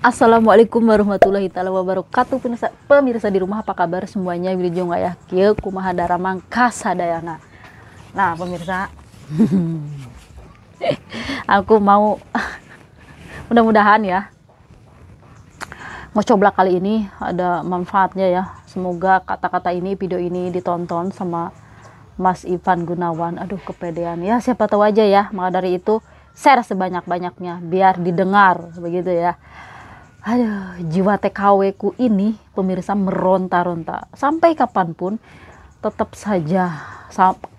Assalamualaikum warahmatullahi taala wabarakatuh. Pemirsa di rumah, apa kabar semuanya? Wilujeng aya kieu kumaha daramang kasadayana. Nah, pemirsa, aku mau mudah-mudahan ya ngocoblak kali ini ada manfaatnya ya. Semoga kata-kata ini, video ini ditonton sama Mas Ivan Gunawan. Aduh, kepedean ya, siapa tahu aja ya. Maka dari itu share sebanyak-banyaknya biar didengar begitu ya. Aduh, jiwa TKW ku ini pemirsa meronta-ronta. Sampai kapanpun tetap saja,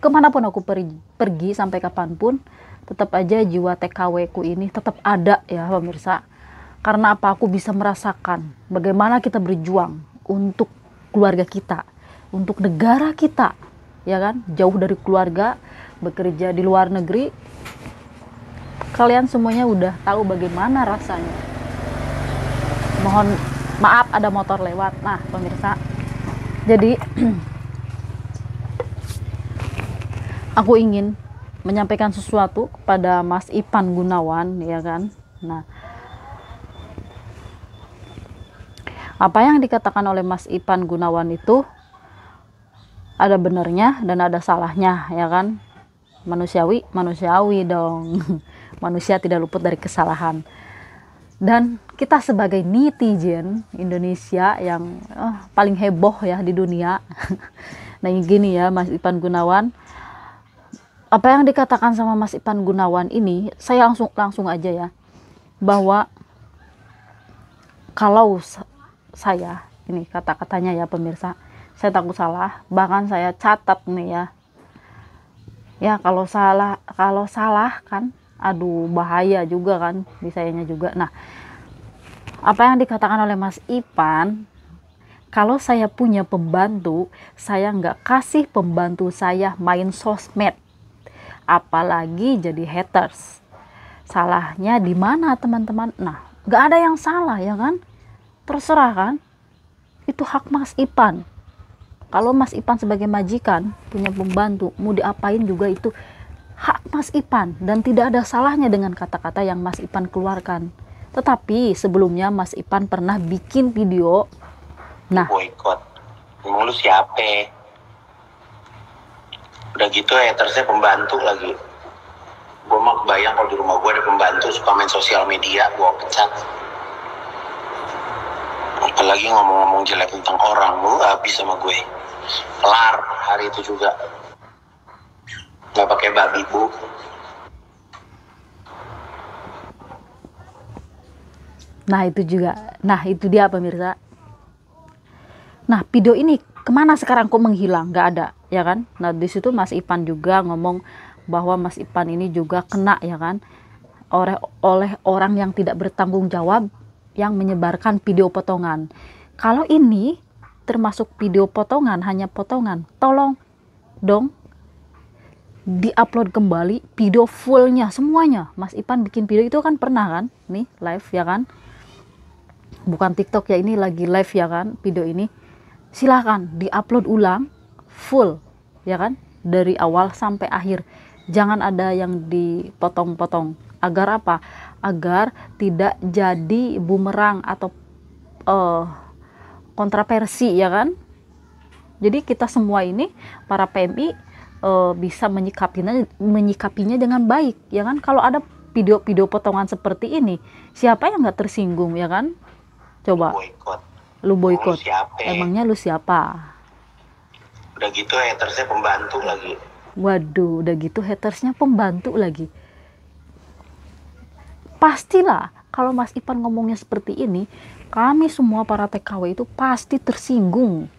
kemanapun aku pergi sampai kapanpun tetap aja jiwa TKW ku ini tetap ada ya pemirsa. Karena apa? Aku bisa merasakan bagaimana kita berjuang untuk keluarga kita, untuk negara kita, ya kan? Jauh dari keluarga, bekerja di luar negeri. Kalian semuanya udah tahu bagaimana rasanya. Mohon maaf ada motor lewat. Nah, pemirsa, jadi aku ingin menyampaikan sesuatu kepada Mas Ivan Gunawan, ya kan. Nah, apa yang dikatakan oleh Mas Ivan Gunawan itu ada benernya dan ada salahnya, ya kan. Manusiawi dong. Manusia tidak luput dari kesalahan. Dan kita sebagai netizen Indonesia yang paling heboh ya di dunia. Nah, gini ya Mas Ivan Gunawan, apa yang dikatakan sama Mas Ivan Gunawan ini, saya langsung aja ya, bahwa kalau saya, ini kata-katanya ya pemirsa, saya takut salah, bahkan saya catat nih ya. Ya kalau salah kan, aduh bahaya juga kan, bisanya juga. Nah, apa yang dikatakan oleh Mas Ivan, kalau saya punya pembantu, saya nggak kasih pembantu saya main sosmed, apalagi jadi haters. Salahnya di mana teman-teman? Nah, nggak ada yang salah ya kan, terserah kan, itu hak Mas Ivan. Kalau Mas Ivan sebagai majikan punya pembantu, mau diapain juga itu hak Mas Ivan, dan tidak ada salahnya dengan kata-kata yang Mas Ivan keluarkan. Tetapi sebelumnya Mas Ivan pernah bikin video. Nah, boykot. Emang lu siapa? Udah gitu hatersnya pembantu lagi. Gue mah kebayang kalau di rumah gue ada pembantu suka main sosial media, gue pecat. Apalagi ngomong-ngomong jelek tentang orang, lu habis sama gue. Kelar hari itu juga. Gak pakai babi bu. nah itu juga. Nah itu dia pemirsa. Nah video ini kemana sekarang kok menghilang? Gak ada ya kan. Nah disitu Mas Ivan juga ngomong bahwa Mas Ivan ini juga kena ya kan, oleh orang yang tidak bertanggung jawab yang menyebarkan video potongan. Kalau ini termasuk video potongan, hanya potongan, tolong dong diupload kembali video fullnya semuanya. Mas Ivan bikin video itu kan pernah kan, nih live ya kan, bukan TikTok ya, ini lagi live ya kan, video ini silahkan diupload ulang full ya kan, dari awal sampai akhir, jangan ada yang dipotong-potong. Agar apa? Agar tidak jadi bumerang atau kontroversi ya kan. Jadi kita semua ini para PMI bisa menyikapinya dengan baik ya kan. Kalau ada video-video potongan seperti ini, siapa yang nggak tersinggung ya kan? Coba lu boykot. Emangnya lu siapa? Udah gitu hatersnya pembantu lagi. Waduh, udah gitu hatersnya pembantu lagi. Pastilah kalau Mas Ivan ngomongnya seperti ini, kami semua para TKW itu pasti tersinggung.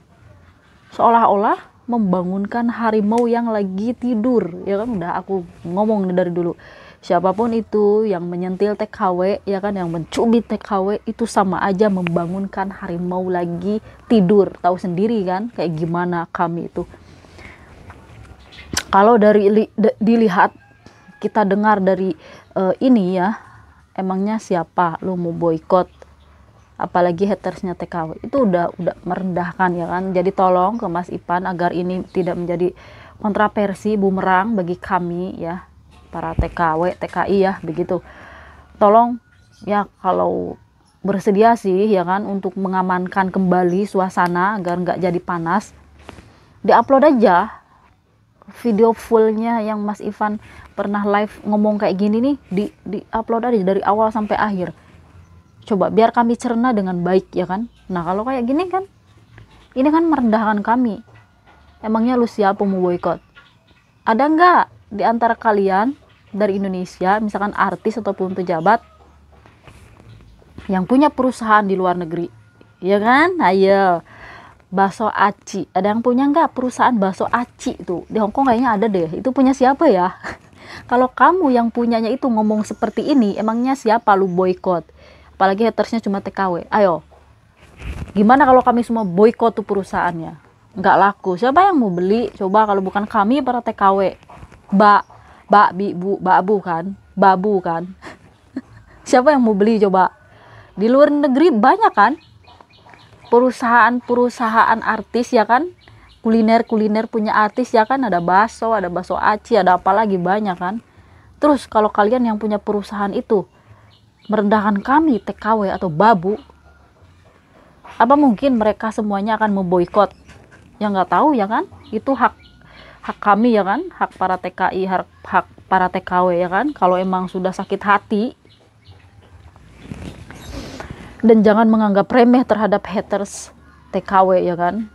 Seolah-olah membangunkan harimau yang lagi tidur ya kan. Udah aku ngomong dari dulu, siapapun itu yang menyentil TKW ya kan, yang mencubit TKW, itu sama aja membangunkan harimau lagi tidur. Tahu sendiri kan kayak gimana kami itu. Kalau dari dilihat, kita dengar dari ini ya, emangnya siapa lu mau boykot, apalagi hatersnya TKW, itu udah merendahkan ya kan. Jadi tolong ke Mas Ivan agar ini tidak menjadi kontroversi bumerang bagi kami ya, para TKW TKI ya begitu. Tolong ya, kalau bersedia sih ya kan untuk mengamankan kembali suasana agar nggak jadi panas. Diupload aja video fullnya yang Mas Ivan pernah live ngomong kayak gini nih, di upload aja dari awal sampai akhir. Coba biar kami cerna dengan baik ya kan. Nah kalau kayak gini kan, ini kan merendahkan kami. Emangnya lu siapa mau boykot? Ada nggak di antara kalian dari Indonesia, misalkan artis ataupun pejabat yang punya perusahaan di luar negeri? Ya kan? Ayo. Bakso aci, ada yang punya nggak perusahaan bakso aci itu di Hongkong? Kayaknya ada deh. Itu punya siapa ya? Kalau kamu yang punyanya itu ngomong seperti ini, emangnya siapa lu boykot? Apalagi hatersnya cuma TKW. Ayo, gimana kalau kami semua boykot tuh perusahaannya? Nggak laku. Siapa yang mau beli? Coba kalau bukan kami para TKW. Babu kan? Babu kan? Siapa yang mau beli coba? Di luar negeri banyak kan? Perusahaan artis ya kan, kuliner punya artis ya kan, ada bakso aci, ada apa lagi banyak kan. Terus kalau kalian yang punya perusahaan itu merendahkan kami TKW atau babu, apa mungkin mereka semuanya akan memboikot? Ya nggak tahu ya kan, itu hak kami ya kan, hak para TKI, hak para TKW ya kan. Kalau emang sudah sakit hati. Dan jangan menganggap remeh terhadap haters TKW ya kan.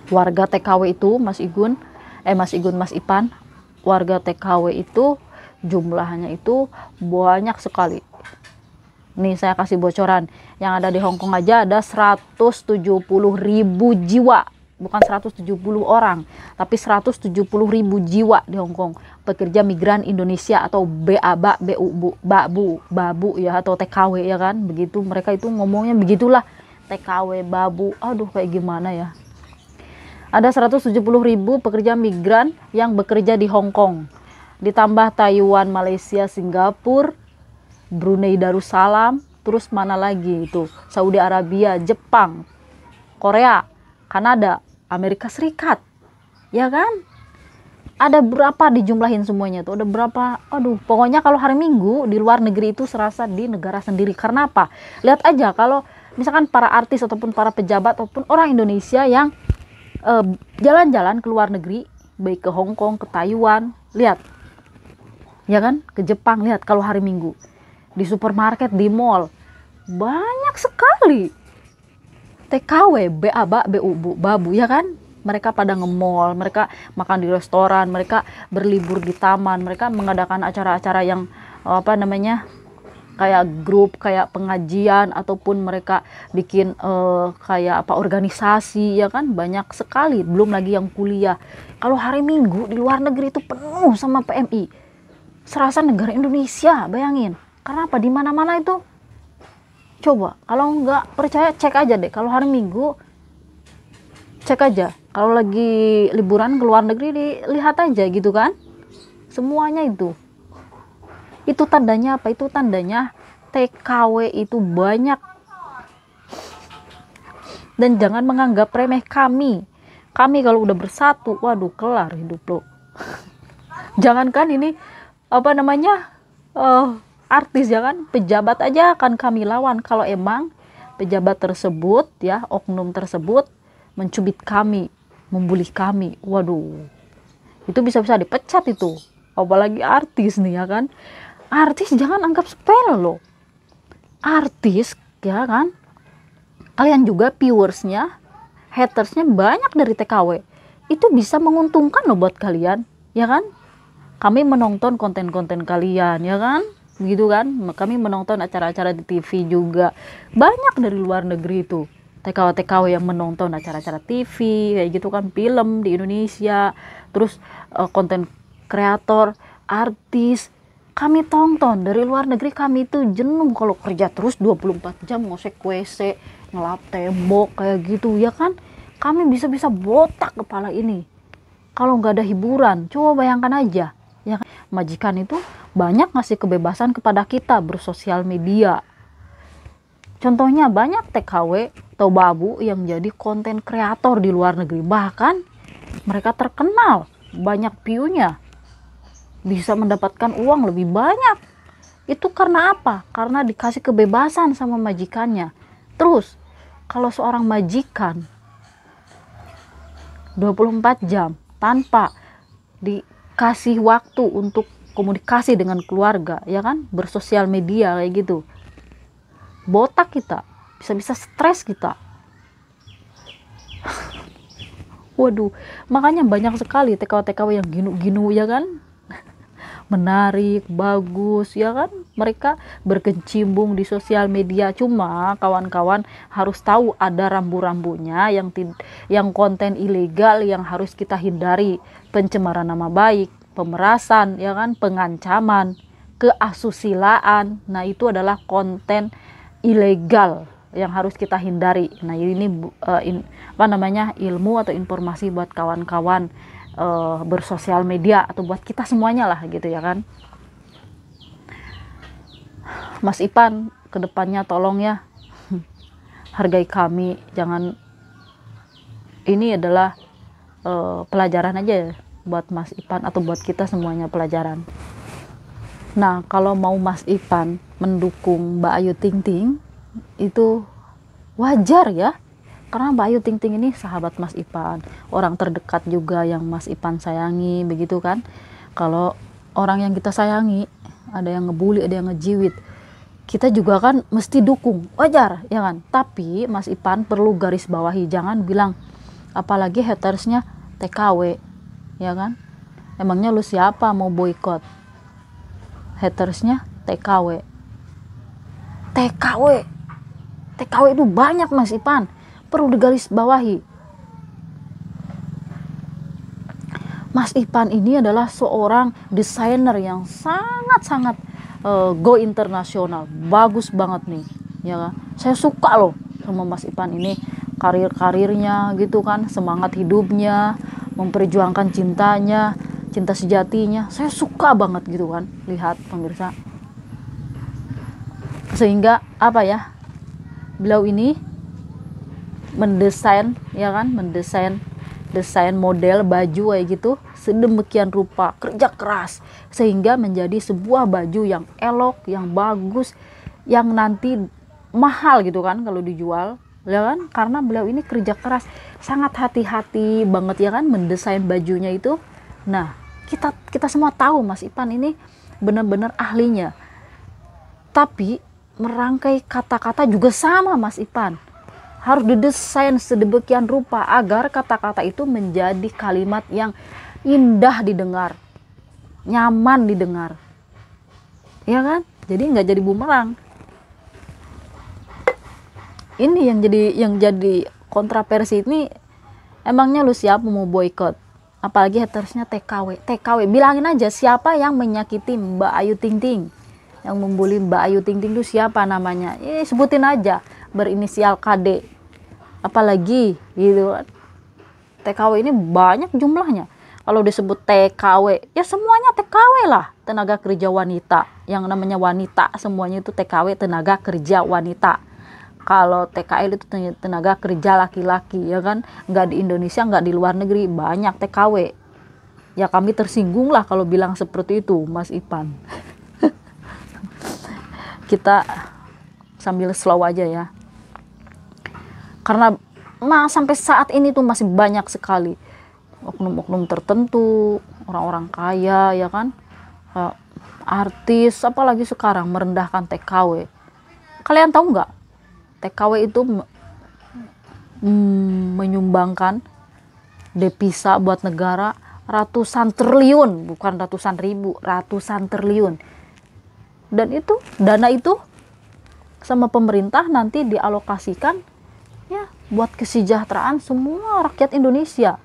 Warga TKW itu Mas Ipan, warga TKW itu jumlahnya itu banyak sekali. Nih saya kasih bocoran, yang ada di Hongkong aja ada 170.000 jiwa. Bukan 170 orang, tapi 170.000 jiwa di Hongkong, pekerja migran Indonesia atau babu ya, atau TKW ya kan, begitu mereka itu ngomongnya begitulah, TKW babu. Aduh kayak gimana ya. Ada 170.000 pekerja migran yang bekerja di Hongkong, ditambah Taiwan, Malaysia, Singapura, Brunei Darussalam, terus mana lagi itu, Saudi Arabia, Jepang, Korea, Kanada, Amerika Serikat, ya kan? Ada berapa dijumlahin semuanya tuh? Ada berapa? Aduh, pokoknya kalau hari Minggu di luar negeri itu serasa di negara sendiri. Karena apa? Lihat aja kalau misalkan para artis ataupun para pejabat ataupun orang Indonesia yang jalan-jalan ke luar negeri, baik ke Hong Kong, ke Taiwan, lihat, ya kan? Ke Jepang, lihat kalau hari Minggu di supermarket, di mall, banyak sekali TKW, babu ya kan, mereka pada nge-mall, mereka makan di restoran, mereka berlibur di taman, mereka mengadakan acara-acara yang apa namanya, kayak grup, kayak pengajian, ataupun mereka bikin kayak apa organisasi ya kan, banyak sekali, belum lagi yang kuliah. Kalau hari Minggu di luar negeri itu penuh sama PMI, serasa negara Indonesia, bayangin. Karena apa, di mana-mana itu. Coba, kalau nggak percaya cek aja deh. Kalau hari Minggu, cek aja. Kalau lagi liburan ke luar negeri, lihat aja gitu kan. Semuanya itu. Itu tandanya apa? Itu tandanya TKW itu banyak. Dan jangan menganggap remeh kami. Kami kalau udah bersatu, waduh kelar hidup lo. Jangankan ini, apa namanya, artis ya kan, pejabat aja akan kami lawan kalau emang pejabat tersebut ya, oknum tersebut mencubit kami, membuli kami. Waduh, itu bisa-bisa dipecat itu, apalagi artis nih ya kan. Artis jangan anggap sepele loh, artis ya kan, kalian juga viewersnya, hatersnya banyak dari TKW, itu bisa menguntungkan loh buat kalian ya kan. Kami menonton konten-konten kalian ya kan, begitu kan, kami menonton acara-acara di TV juga, banyak dari luar negeri itu TKW yang menonton acara-acara TV kayak gitu kan, film di Indonesia, terus konten kreator, artis, kami tonton dari luar negeri. Kami itu jenuh kalau kerja terus 24 jam ngosek WC, ngelap tembok kayak gitu ya kan, kami bisa-bisa botak kepala ini kalau nggak ada hiburan. Coba bayangkan aja ya kan? Majikan itu banyak ngasih kebebasan kepada kita bersosial media. Contohnya banyak TKW atau babu yang jadi konten kreator di luar negeri, bahkan mereka terkenal, banyak view-nya, bisa mendapatkan uang lebih banyak Itu karena apa? Karena dikasih kebebasan sama majikannya. Terus kalau seorang majikan 24 jam tanpa dikasih waktu untuk komunikasi dengan keluarga, ya kan, bersosial media kayak gitu, botak kita, bisa-bisa stres kita. Waduh, makanya banyak sekali TKW-TKW yang ginu-ginu, ya kan, menarik, bagus, ya kan, mereka berkecimpung di sosial media. Cuma kawan-kawan harus tahu ada rambu-rambunya, yang konten ilegal yang harus kita hindari, pencemaran nama baik, pemerasan, ya kan, pengancaman, keasusilaan. Nah, itu adalah konten ilegal yang harus kita hindari. Nah, ini ilmu atau informasi buat kawan-kawan bersosial media, atau buat kita semuanya lah gitu, ya kan. Mas Ipan kedepannya tolong ya, hargai kami, jangan, ini adalah pelajaran aja ya buat Mas Ipan atau buat kita semuanya, pelajaran. Nah, kalau mau Mas Ipan mendukung Mbak Ayu Ting Ting, itu wajar ya, karena Mbak Ayu Ting Ting ini sahabat Mas Ipan, orang terdekat juga yang Mas Ipan sayangi, begitu kan. Kalau orang yang kita sayangi ada yang ngebully, ada yang ngejiwit, kita juga kan mesti dukung, wajar ya kan. Tapi Mas Ipan perlu garis bawahi, jangan bilang, apalagi hatersnya TKW, ya kan. Emangnya lu siapa mau boykot? Hatersnya TKW itu banyak Mas Ipan, perlu digaris bawahi. Mas Ipan ini adalah seorang desainer yang sangat-sangat go internasional, bagus banget nih, ya kan. Saya suka loh sama Mas Ipan ini, karirnya gitu kan, semangat hidupnya, memperjuangkan cintanya, cinta sejatinya. Saya suka banget gitu kan, lihat pemirsa. Sehingga apa ya, beliau ini mendesain, ya kan, desain model baju kayak gitu sedemikian rupa, kerja keras sehingga menjadi sebuah baju yang elok, yang bagus, yang nanti mahal gitu kan kalau dijual, ya kan, karena beliau ini kerja keras, sangat hati-hati banget, ya kan, mendesain bajunya itu. Nah, kita semua tahu Mas Ipan ini benar-benar ahlinya. Tapi merangkai kata-kata juga sama Mas Ipan, harus didesain sedemikian rupa agar kata-kata itu menjadi kalimat yang indah didengar, nyaman didengar, ya kan. Jadi nggak jadi bumerang. Ini yang jadi kontroversi ini, emangnya lu siapa mau boykot? Apalagi hatersnya TKW, bilangin aja siapa yang menyakiti Mbak Ayu Ting Ting, yang membuli Mbak Ayu Ting Ting itu siapa namanya, sebutin aja, berinisial KD. Apalagi gitu kan, TKW ini banyak jumlahnya. Kalau disebut TKW, ya semuanya TKW lah, tenaga kerja wanita. Yang namanya wanita semuanya itu TKW, tenaga kerja wanita. Kalau TKL itu tenaga kerja laki-laki, ya kan. Nggak di Indonesia, nggak di luar negeri, banyak TKW. Ya kami tersinggung lah kalau bilang seperti itu Mas Ipan. Kita sambil slow aja ya, karena sampai saat ini tuh masih banyak sekali oknum-oknum tertentu, orang-orang kaya, ya kan, artis, apalagi sekarang merendahkan TKW. Kalian tahu nggak, TKW itu menyumbangkan devisa buat negara ratusan triliun, bukan ratusan ribu, ratusan triliun. Dan itu, dana itu sama pemerintah nanti dialokasikan ya buat kesejahteraan semua rakyat Indonesia.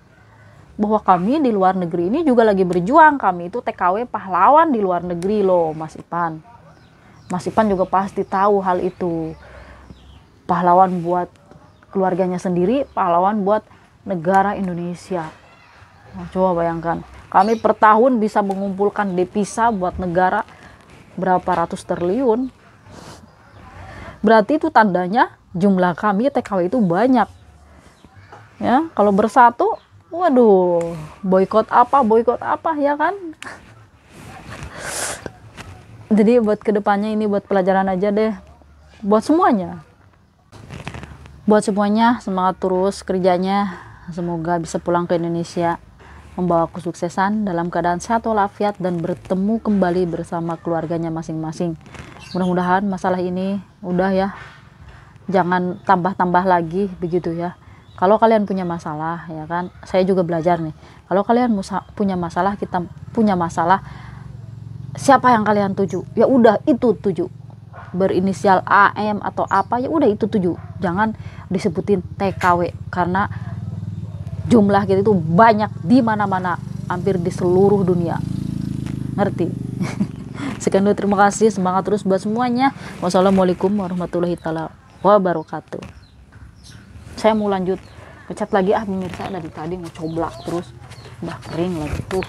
Bahwa kami di luar negeri ini juga lagi berjuang, kami itu TKW pahlawan di luar negeri loh Mas Ipan. Mas Ipan juga pasti tahu hal itu. Pahlawan buat keluarganya sendiri, pahlawan buat negara Indonesia. Nah, coba bayangkan, kami per tahun bisa mengumpulkan devisa buat negara berapa ratus triliun. Berarti itu tandanya jumlah kami TKW itu banyak. Ya, kalau bersatu, waduh, boykot apa ya kan? Jadi buat kedepannya ini buat pelajaran aja deh, buat semuanya. Buat semuanya, semangat terus kerjanya. Semoga bisa pulang ke Indonesia membawa kesuksesan dalam keadaan sehat walafiat dan bertemu kembali bersama keluarganya masing-masing. Mudah-mudahan masalah ini udah ya, jangan tambah-tambah lagi begitu ya. Kalau kalian punya masalah ya kan, saya juga belajar nih. Kalau kalian punya masalah, kita punya masalah, siapa yang kalian tuju? Ya udah itu tuju. Berinisial AM atau apa ya udah itu tuju. Jangan disebutin TKW karena jumlah kita itu banyak di mana-mana, hampir di seluruh dunia. Ngerti? Sekian dulu, terima kasih, semangat terus buat semuanya. Wassalamualaikum warahmatullahi wabarakatuh. Saya mau lanjut ngecat lagi pemirsa, dari tadi mau coblak terus udah kering lagi tuh.